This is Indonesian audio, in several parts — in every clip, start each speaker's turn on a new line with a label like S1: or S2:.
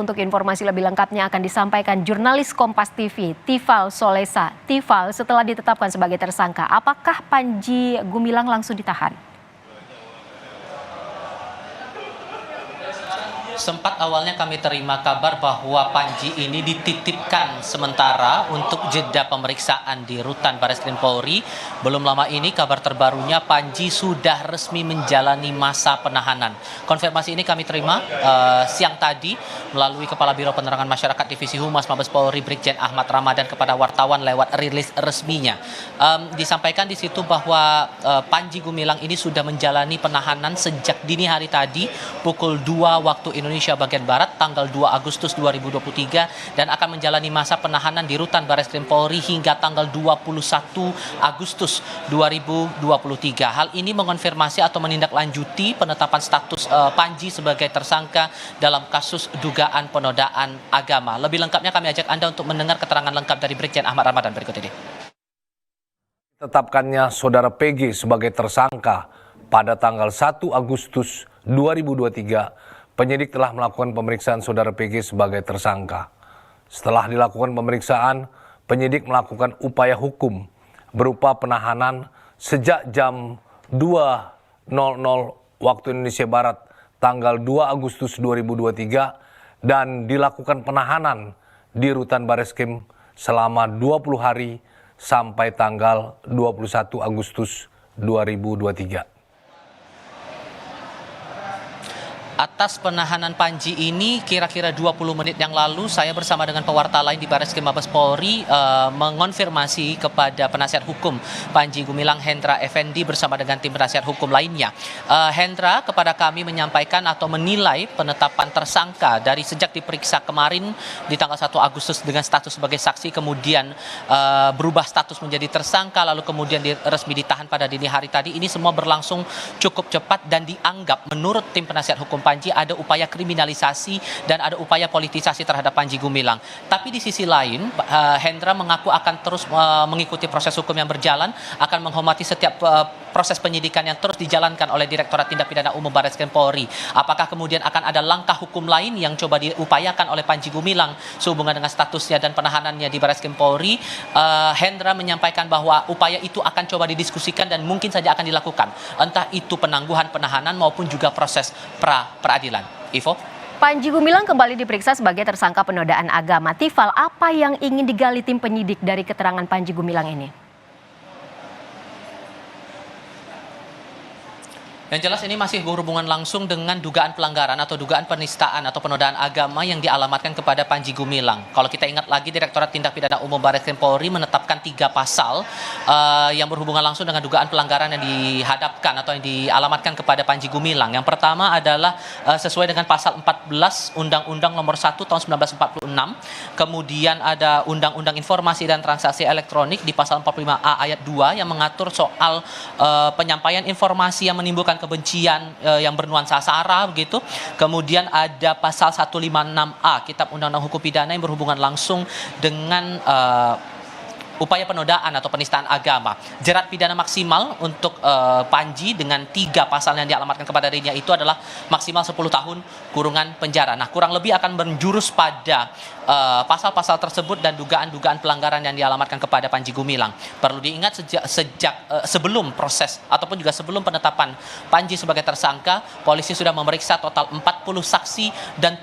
S1: Untuk informasi lebih lengkapnya akan disampaikan jurnalis Kompas TV, Tifal Solesa. Tifal, setelah ditetapkan sebagai tersangka, apakah Panji Gumilang langsung ditahan?
S2: Sempat awalnya kami terima kabar bahwa Panji ini dititipkan sementara untuk jeda pemeriksaan di Rutan Bareskrim Polri. Belum lama ini kabar terbarunya Panji sudah resmi menjalani masa penahanan. Konfirmasi ini kami terima siang tadi melalui Kepala Biro Penerangan Masyarakat Divisi Humas Mabes Polri Brigjen Ahmad Ramadan kepada wartawan lewat rilis resminya. Disampaikan di situ bahwa Panji Gumilang ini sudah menjalani penahanan sejak dini hari tadi pukul 2 waktu Indonesia bagian Barat tanggal 2 Agustus 2023 dan akan menjalani masa penahanan di Rutan Bareskrim Polri hingga tanggal 21 Agustus 2023. Hal ini mengonfirmasi atau menindaklanjuti penetapan status Panji sebagai tersangka dalam kasus dugaan penodaan agama. Lebih lengkapnya kami ajak Anda untuk mendengar keterangan lengkap dari Brigjen Ahmad Ramadan berikut ini.
S3: Tetapkannya saudara PG sebagai tersangka pada tanggal 1 Agustus 2023, penyidik telah melakukan pemeriksaan saudara PG sebagai tersangka. Setelah dilakukan pemeriksaan, penyidik melakukan upaya hukum berupa penahanan sejak jam 2.00 waktu Indonesia Barat tanggal 2 Agustus 2023 dan dilakukan penahanan di Rutan Bareskrim selama 20 hari sampai tanggal 21 Agustus 2023.
S2: Atas penahanan Panji ini kira-kira 20 menit yang lalu saya bersama dengan pewarta lain di Bareskrim Mabes Polri mengonfirmasi kepada penasihat hukum Panji Gumilang, Hendra Effendi, bersama dengan tim penasihat hukum lainnya. Hendra kepada kami menyampaikan atau menilai penetapan tersangka dari sejak diperiksa kemarin di tanggal 1 Agustus dengan status sebagai saksi, kemudian berubah status menjadi tersangka, lalu kemudian resmi ditahan pada dini hari tadi. Ini semua berlangsung cukup cepat dan dianggap menurut tim penasihat hukum Panji ada upaya kriminalisasi dan ada upaya politisasi terhadap Panji Gumilang. Tapi di sisi lain, Hendra mengaku akan terus mengikuti proses hukum yang berjalan, akan menghormati setiap proses penyidikan yang terus dijalankan oleh Direktorat Tindak Pidana Umum Bareskrim Polri. Apakah kemudian akan ada langkah hukum lain yang coba diupayakan oleh Panji Gumilang sehubungan dengan statusnya dan penahanannya di Bareskrim Polri? Hendra menyampaikan bahwa upaya itu akan coba didiskusikan dan mungkin saja akan dilakukan. Entah itu penangguhan penahanan maupun juga proses peradilan. Ivo?
S1: Panji Gumilang kembali diperiksa sebagai tersangka penodaan agama. Tifal, apa yang ingin digali tim penyidik dari keterangan Panji Gumilang ini?
S2: Yang jelas ini masih berhubungan langsung dengan dugaan pelanggaran atau dugaan penistaan atau penodaan agama yang dialamatkan kepada Panji Gumilang. Kalau kita ingat lagi, Direktorat Tindak Pidana Umum Bareskrim Polri menetapkan 3 pasal yang berhubungan langsung dengan dugaan pelanggaran yang dihadapkan atau yang dialamatkan kepada Panji Gumilang. Yang pertama adalah sesuai dengan pasal 14 Undang-Undang Nomor 1 tahun 1946. Kemudian ada Undang-Undang Informasi dan Transaksi Elektronik di pasal 45A ayat 2 yang mengatur soal penyampaian informasi yang menimbulkan kebencian yang bernuansa sara begitu. Kemudian ada pasal 156A Kitab Undang-Undang Hukum Pidana yang berhubungan langsung dengan upaya penodaan atau penistaan agama. Jerat pidana maksimal untuk Panji dengan 3 pasal yang dialamatkan kepada dirinya itu adalah maksimal 10 tahun kurungan penjara. Nah, kurang lebih akan menjurus pada pasal-pasal tersebut dan dugaan-dugaan pelanggaran yang dialamatkan kepada Panji Gumilang. Perlu diingat sebelum proses ataupun juga sebelum penetapan Panji sebagai tersangka, polisi sudah memeriksa total 40 saksi dan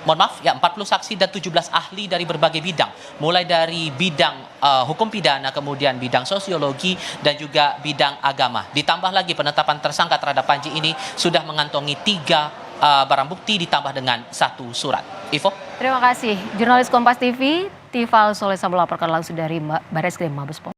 S2: 40 saksi dan 17 ahli dari berbagai bidang, mulai dari bidang hukum pidana, kemudian bidang sosiologi dan juga bidang agama. Ditambah lagi penetapan tersangka terhadap Panji ini sudah mengantongi 3 barang bukti ditambah dengan 1 surat. Ivo?
S1: Terima kasih. Jurnalis Kompas TV, Tifal Solesa melaporkan langsung dari Bareskrim Mabes Polri.